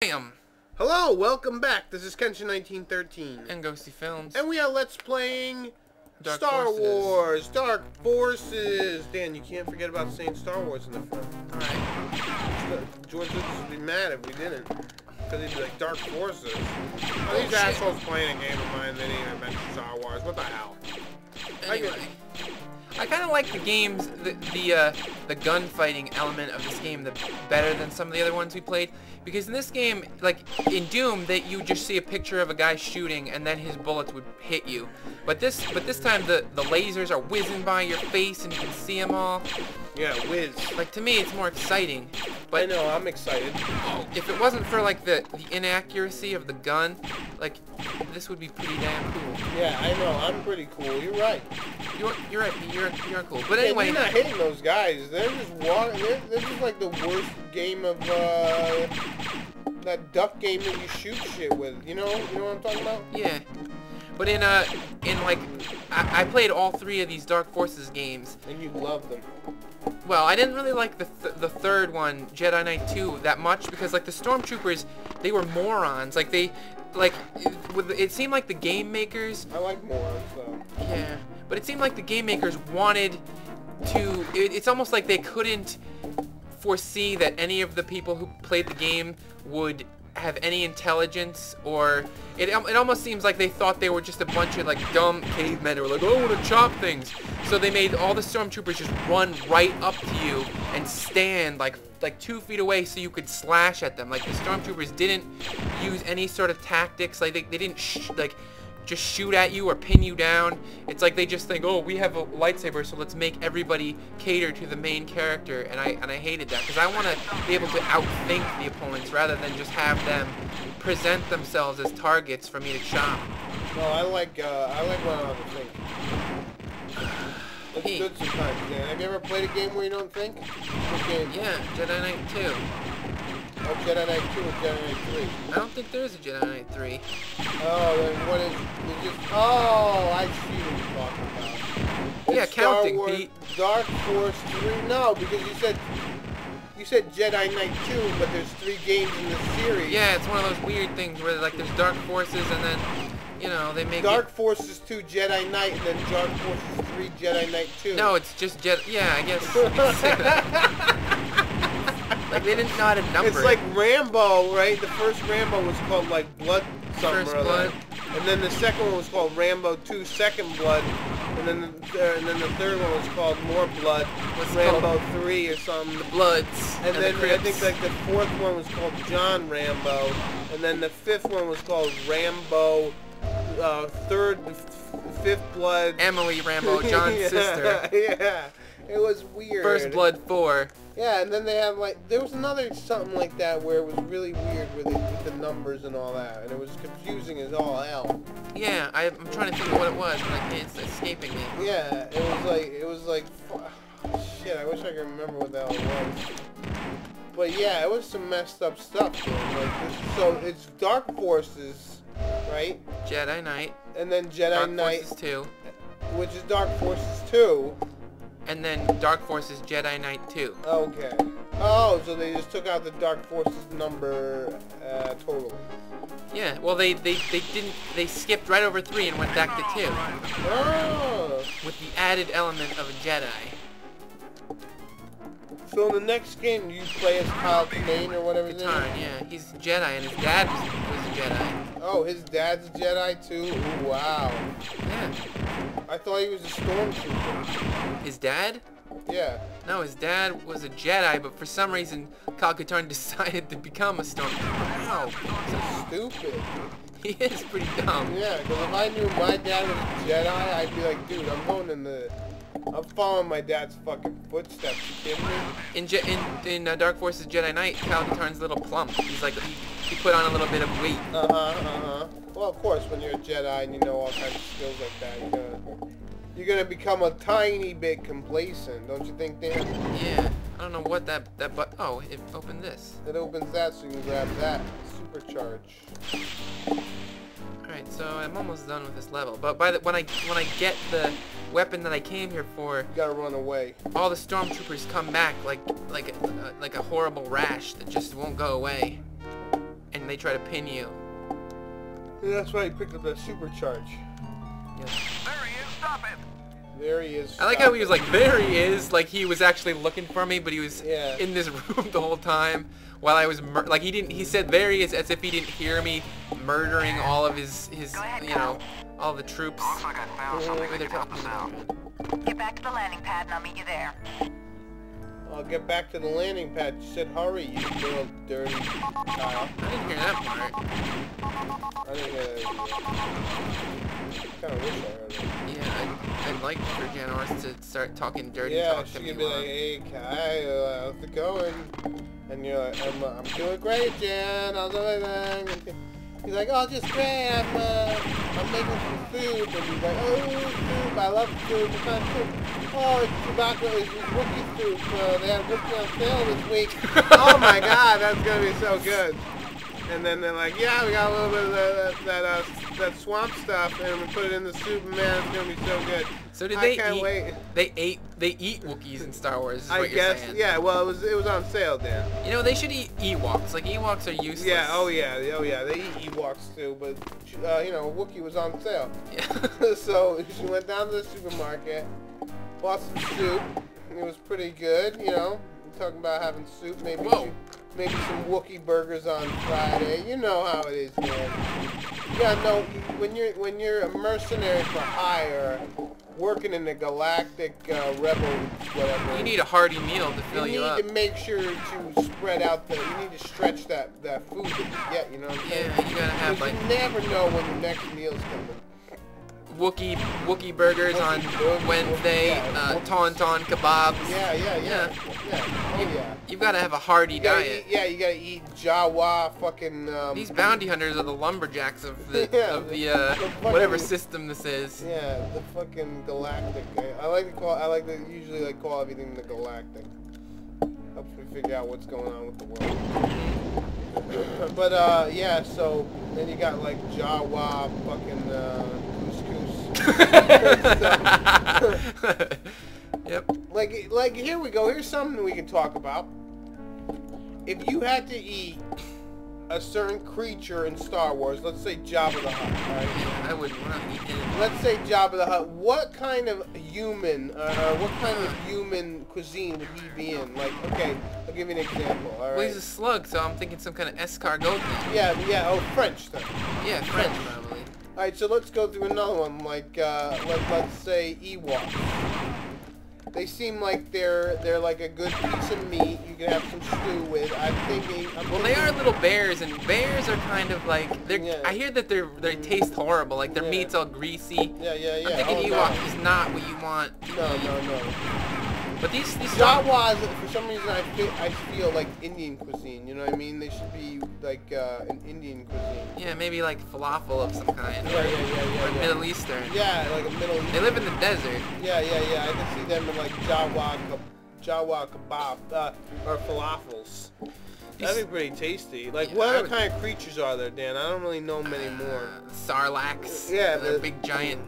Bam! Hello, welcome back. This is Kenshin1913. And Ghosty Films. And we are Let's Playing Dark Star Forces. Wars, Dark Forces. Dan, you can't forget about saying Star Wars in the front. Alright. George Lucas would be mad if we didn't. Because he'd be like, Dark Forces. Oh, these shit. assholes playing a game of mine, they didn't even mention Star Wars. What the hell? Anyway. I kind of like the games, the gunfighting element of this game better than some of the other ones we played. Because in this game, like in Doom, you just see a picture of a guy shooting and then his bullets would hit you. But this time the lasers are whizzing by your face and you can see them all. Yeah, whiz. Like, to me, it's more exciting. But I know, I'm excited. if it wasn't for like the inaccuracy of the gun, like this would be pretty damn cool. Yeah, I know, I'm pretty cool. You're right. You're right. You're cool. But Yeah, anyway, you're not hitting those guys. They're just walking. They're just like the worst game of that duck game that you shoot shit with. You know what I'm talking about? yeah. But in like, I played all three of these Dark Forces games. And you love them. Well, I didn't really like the third one, Jedi Knight 2, that much because like the Stormtroopers, they were morons. Like it seemed like the game makers. I like morons though. Yeah, but it seemed like the game makers wanted to. It's almost like they couldn't foresee that any of the people who played the game would have any intelligence, or it almost seems like they thought they were just a bunch of like dumb cavemen who were like, oh, I want to chop things. So they made all the Stormtroopers just run right up to you and stand like 2 feet away so you could slash at them. Like the Stormtroopers didn't use any sort of tactics. Like they didn't just shoot at you or pin you down. It's like they just think, oh, we have a lightsaber, so let's make everybody cater to the main character. And I hated that because I want to be able to outthink the opponents rather than just have them present themselves as targets for me to chop. No, I like when I don't think. It's good sometimes, Dan. Have you ever played a game where you don't think? What game? Yeah, Jedi Knight 2. Oh, Jedi Knight 2 or Jedi Knight 3? I don't think there is a Jedi Knight 3. Oh, then what is... Oh, I see what you're talking about. Yeah, It's counting, Star Wars Pete. Dark Force 3? No, because you said Jedi Knight 2, but there's 3 games in the series. Yeah, it's one of those weird things where like there's Dark Forces and then, you know, they make Dark Forces 2 Jedi Knight and then Dark Forces 3 Jedi Knight 2. No, it's just Jedi... Yeah, I guess you could say that. Like, they didn't know how to number It's like Rambo, right? The first Rambo was called, like, Blood something First or other. Blood. And then the second one was called Rambo 2 Second Blood. And then the third one was called More Blood. What's it Rambo 3 or something. Bloods And then the I think, Crips. like, the fourth one was called John Rambo. And then the fifth one was called Rambo, Fifth Blood. Emily Rambo, John's Yeah, sister. Yeah. It was weird. First Blood 4. Yeah, and then they have like there was another something like that where it was really weird with the numbers and all that, and it was confusing as all hell. Yeah, I'm trying to think of what it was, but it's escaping me. Yeah, it was like shit. I wish I could remember what the hell it was. But yeah, it was some messed up stuff. Dude. So it's Dark Forces, right? Jedi Knight. And then Jedi Dark Knight, Forces 2. which is Dark Forces 2. And then Dark Forces Jedi Knight 2. Okay. Oh, so they just took out the Dark Forces number totally. Yeah, well they skipped right over 3 and went back to 2. Oh. With the added element of a Jedi. So in the next game, you play as Kyle Katarn or whatever his name Katarn, is? yeah, he's a Jedi and his dad was a Jedi. Oh, his dad's a Jedi too? Ooh, wow. Yeah. I thought he was a Stormtrooper. His dad? Yeah. No, his dad was a Jedi, but for some reason, Kyle Katarn decided to become a Stormtrooper. Wow. So stupid. He is pretty dumb. Yeah, because if I knew my dad was a Jedi, I'd be like, dude, I'm following my dad's fucking footsteps. You kidding me? In Dark Forces Jedi Knight, Kyle Katarn's a little plump. He's like, he put on a little bit of weight. Well, of course, when you're a Jedi and you know all kinds of skills like that, you're gonna become a tiny bit complacent, don't you think, Dan? Yeah. I don't know what that but oh, it opened this. It opens that so you can grab that. Supercharge. Alright, so I'm almost done with this level. But when I get the weapon that I came here for, You gotta run away. all the Stormtroopers come back like a horrible rash that just won't go away. they try to pin you. Yeah, that's why he picked up that supercharge. Yeah. There he is. Stop him. There he is. I like how he was like, there he is, like he was actually looking for me, but he was Yeah. in this room the whole time while I was like he said there he is as if he didn't hear me murdering all of his you know, all the troops. Looks like I found something Wait, that they're can help us out. talking. Get back to the landing pad and I'll meet you there. I'll get back to the landing pad. You said hurry, you little dirty child. I didn't hear that part. I didn't hear that. Kind of wish I heard it. Yeah, I'd like for Jan Ors to start talking dirty Yeah, talk to she me. could be like, hey, Kai, how's it going? And you're like, I'm doing great, Jan. How's everything? And he's like, oh, just great. I'm making some food. And he's like, oh, soup. I love food. What kind of soup? Oh, it's tobacco. It's Wookiee soup. They have Wookiee on sale this week. Oh my God, that's gonna be so good. And then they're like, yeah, we got a little bit of that swamp stuff, and we put it in the soup, and man, it's gonna be so good. So did I they can't eat? wait. They eat Wookiees in Star Wars. Is I what you're guess, saying. yeah. Well, it was on sale then. You know, they should eat Ewoks. Like Ewoks are useless. Yeah. Oh yeah. They eat Ewoks too, but you know, Wookiee was on sale. Yeah. So she went down to the supermarket, bought some soup. It was pretty good. You know, we're talking about having soup. Maybe maybe some Wookiee burgers on Friday. You know how it is, man. Yeah, no. When you're a mercenary for hire, working in the galactic rebel, whatever. You need a hearty meal to fill you up. You need to make sure to spread out you need to stretch that food that you get, you know what I'm saying? Yeah, you gotta have 'Cause like you never know when the next meal's coming. Wookiee burgers on Wookiee, Wednesday, yeah, tauntaun kebabs. Yeah. Oh yeah. You've got to have a hearty You gotta diet. eat, you gotta eat Jawa fucking These bounty hunters are the lumberjacks of the Yeah, the fucking- whatever system this is. yeah, the fucking galactic. I usually like call everything the galactic. Helps me figure out what's going on with the world. But yeah, so then you got like Jawa fucking couscous. Yep. Like here we go. Here's something we can talk about. If you had to eat a certain creature in Star Wars, let's say Jabba the Hutt, right? I wouldn't want to eat it. Let's say Jabba the Hutt. What kind of human, what kind of human cuisine would he be in? Like, okay, I'll give you an example. All right. Well, he's a slug, so I'm thinking some kind of escargot thing. Yeah. Oh, French then. Yeah, French probably. All right, so let's go through another one. Like, let's say Ewok. They seem like they're like a good piece of meat you can have some stew with. Well, they are little bears, and bears are kind of like they're. Yeah. I hear that they taste horrible. Like their Yeah. meat's all greasy. Yeah. I'm thinking Ewok is not what you want. No. But these Jawas, for some reason, I feel like Indian cuisine. You know what I mean? They should be like an Indian cuisine. Yeah, maybe like falafel of some kind. Yeah. Or Middle Eastern. Yeah, like a Middle East. They live in the desert. Yeah. I can see them in like Jawa kebab or falafels. That'd be pretty tasty. Like, Yeah, what I other would- kind of creatures are there, Dan? I don't really know many more. Sarlaccs. Yeah, They're the- big giant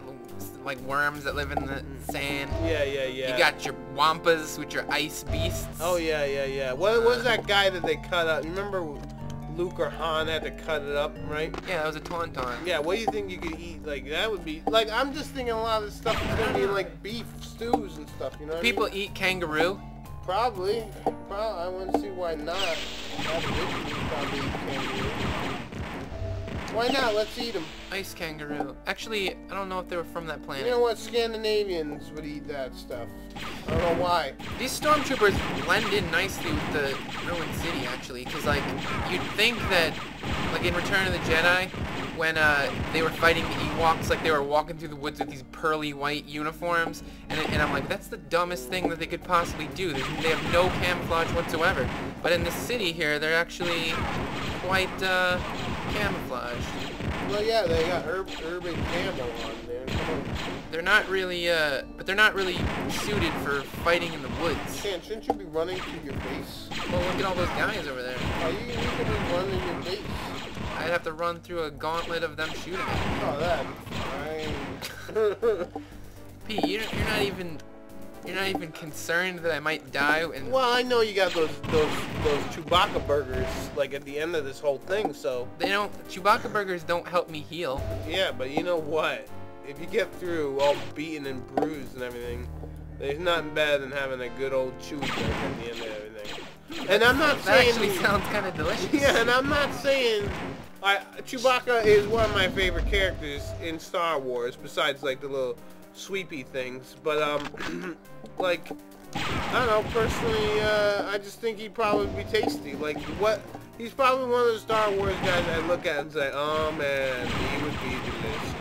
like worms that live in the sand. Yeah. You got your wampas, which are ice beasts. Oh yeah. What was that guy that they cut up? You remember Luke or Han had to cut it up, right? Yeah, that was a tauntaun. Yeah. What do you think you could eat? Like that would be like I'm just thinking a lot of this stuff is gonna be like beef stews and stuff. You know? What People I mean? eat kangaroo. Probably. I wouldn't see why not. Aborigines probably eat kangaroo. Why not? Let's eat them. Ice kangaroo. Actually, I don't know if they were from that planet. You know what? Scandinavians would eat that stuff. I don't know why. These stormtroopers blend in nicely with the ruined city, actually, because like you'd think that, like in Return of the Jedi, when they were fighting the Ewoks, like they were walking through the woods with these pearly white uniforms, and I'm like, that's the dumbest thing that they could possibly do. They have no camouflage whatsoever. But in the city here, they're actually quite camouflaged. Well, yeah, they got urban camo on there. Come on. They're not really, but they're not really suited for fighting in the woods. Stan, shouldn't you be running to your base? Well, look at all those guys over there. Oh, you could be running your base. I'd have to run through a gauntlet of them shooting at me. Oh, that'd be fine. Pete, you're not even You're not even concerned that I might die and Well, I know you got those Chewbacca burgers like at the end of this whole thing, so they don't Chewbacca burgers don't help me heal. yeah. But you know what? If you get through all beaten and bruised and everything, there's nothing better than having a good old Chewie burger at the end of everything. And I'm not That saying actually sounds kind of delicious. yeah, and I'm not saying Chewbacca is one of my favorite characters in Star Wars, besides like the little sweepy things. But like I don't know, personally, I just think he'd probably be tasty. Like what? He's probably one of those Star Wars guys I look at and say, oh man, he would be delicious.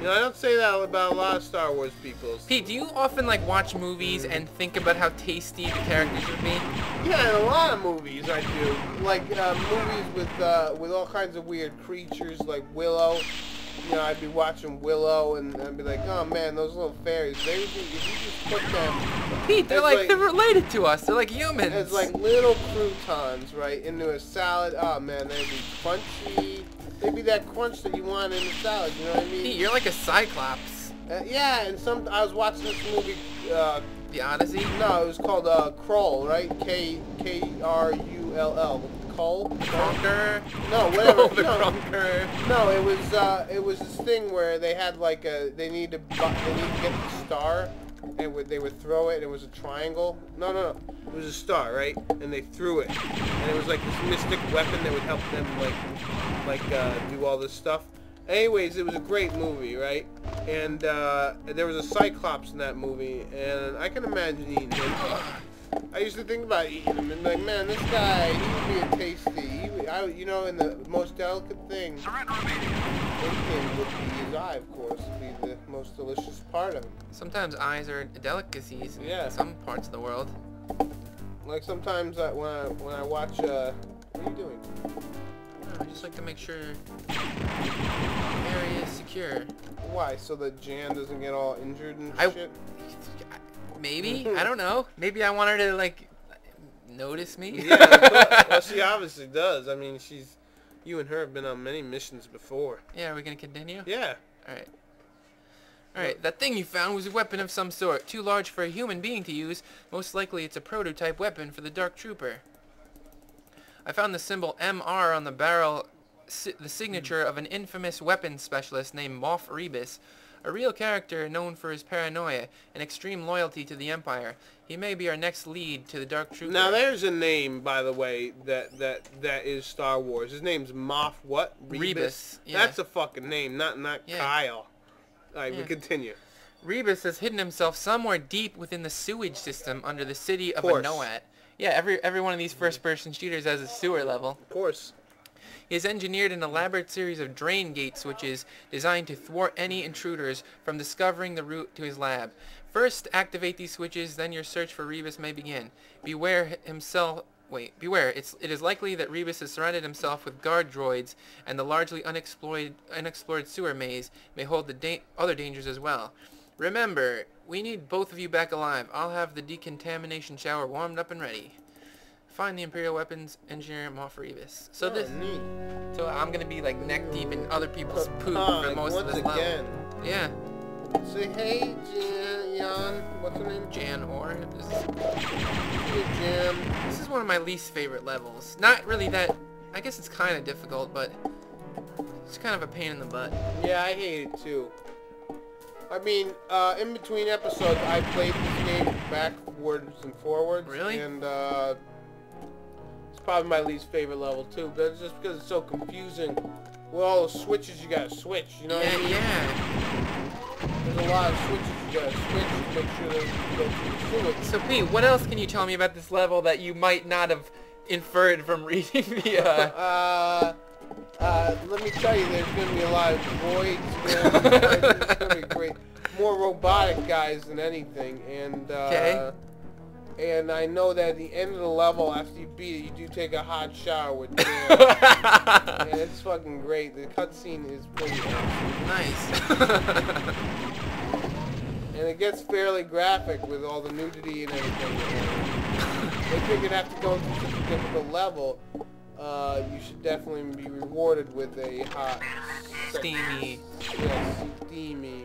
You know, I don't say that about a lot of Star Wars people. Pete, do you often like watch movies and think about how tasty the characters would be? Yeah, in a lot of movies I do. Like movies with all kinds of weird creatures, like Willow. You know, I'd be watching Willow and I'd be like, oh man, those little fairies. They would be, if you just put them. Pete, they're It's like like- they're related to us. They're like humans. It's like little croutons, right, into a salad. Oh man, they'd be crunchy. They'd be that crunch that you want in a salad. You know what I Pete, mean? you're like a cyclops. Yeah, and I was watching this movie. The Odyssey. No, it was called Krull, right? Krull. Krull. Crunker. No, whatever. The No. Crunker. No, it was this thing where they had like they need to get the star, and they would throw it, and it was a triangle. No, it was a star, right? And they threw it, and it was like this mystic weapon that would help them do all this stuff. Anyways, it was a great movie, right? And there was a Cyclops in that movie, and I can imagine eating him. I used to think about eating him and be like, man, this guy, he would be a tasty. You know, in the most delicate thing, Surrender immediately. bacon would be his eye, of course, would be the most delicious part of him. Sometimes eyes are delicacies in Yeah. some parts of the world. Like sometimes when I watch, what are you doing? I just like to make sure the area is secure. Why? So that Jan doesn't get all injured and I- shit? Maybe, I don't know. Maybe I want her to like notice me. Yeah, well, she obviously does. I mean, you and her have been on many missions before. Yeah, are we gonna continue? Yeah. Alright. Alright, that thing you found was a weapon of some sort. Too large for a human being to use. Most likely it's a prototype weapon for the Dark Trooper. I found the symbol MR on the barrel, the signature of an infamous weapons specialist named Moff Rebus. A real character known for his paranoia and extreme loyalty to the Empire. He may be our next lead to the Dark Trooper. Now there's a name, by the way, that is Star Wars. His name's Moff what? Rebus, yeah. That's a fucking name, not Yeah. Kyle. Alright, we Yeah. continue. Rebus has hidden himself somewhere deep within the sewage system under the city of Course. Anoat. Yeah, every one of these first-person shooters has a sewer level. Of course. He has engineered an elaborate series of drain gate switches designed to thwart any intruders from discovering the route to his lab. First, activate these switches, then your search for Rebus may begin. Beware, it is likely that Rebus has surrounded himself with guard droids, and the largely unexplored sewer maze may hold the other dangers as well. Remember, we need both of you back alive. I'll have the decontamination shower warmed up and ready. Find the Imperial Weapons Engineer Moff Rebus. So Neat. so I'm gonna be like neck deep in other people's poop Ah, for most of once this level. again. Yeah, Say, hey, Jan, what's her name? Jan Or. Hey, Jam. This is one of my least favorite levels. Not really that. I guess it's kind of difficult, but it's kind of a pain in the butt. Yeah, I hate it too. I mean, in between episodes, I played this game backwards and forwards. Really? And, it's probably my least favorite level too, but it's just because it's so confusing. With all the switches you gotta switch, you know what I Yeah, mean? yeah. There's a lot of switches you gotta switch to make sure that you go through the sewage. So Pete, what else can you tell me about this level that you might not have inferred from reading the? Let me tell you, there's gonna be a lot of droids, man. It's gonna be great. More robotic guys than anything, and Okay. And I know that at the end of the level, after you beat it, you do take a hot shower with Jam. And it's fucking great. The cutscene is pretty awesome. Nice. And it gets fairly graphic with all the nudity and everything. They figured after going through such a difficult level, you should definitely be rewarded with a hot steamy Yes, steamy.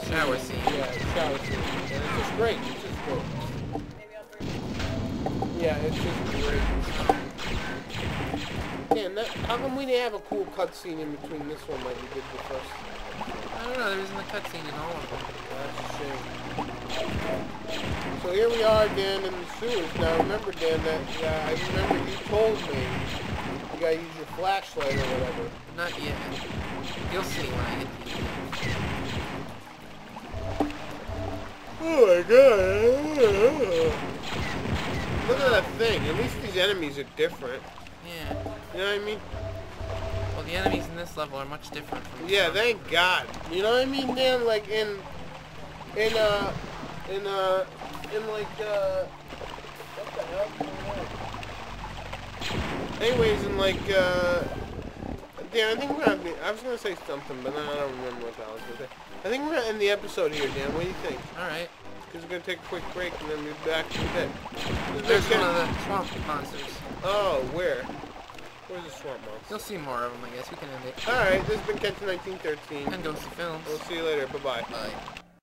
shower scene. Yeah, shower scene. And it's just great. It's just great. Yeah, it's just great. Damn, how come we didn't have a cool cutscene in between this one like we did the first? I don't know, there isn't a cutscene in all of them. That's a shame. So here we are, Dan, in the sewers. Now remember, Dan, that I remember you told me you gotta use your flashlight or whatever. Not yet. You'll see when I get to Oh my god. Look at that thing. At least these enemies are different. Yeah. You know what I mean? Well, the enemies in this level are much different from the Yeah, ones. thank God. You know what I mean, Dan? Like in like, what the hell? Anyways, in like, Dan, I think we're gonna, I was gonna say something, but then I don't remember what I was gonna say. I think we're gonna end the episode here, Dan. What do you think? Alright. Because we're gonna take a quick break and then be back in a bit. There's one of the swamp monsters. Oh, where? Where's the swamp monster? You'll see more of them, I guess. We can end it. Alright, this has been Kent1913. And Ghosty Films. We'll see you later. Bye-bye. Bye.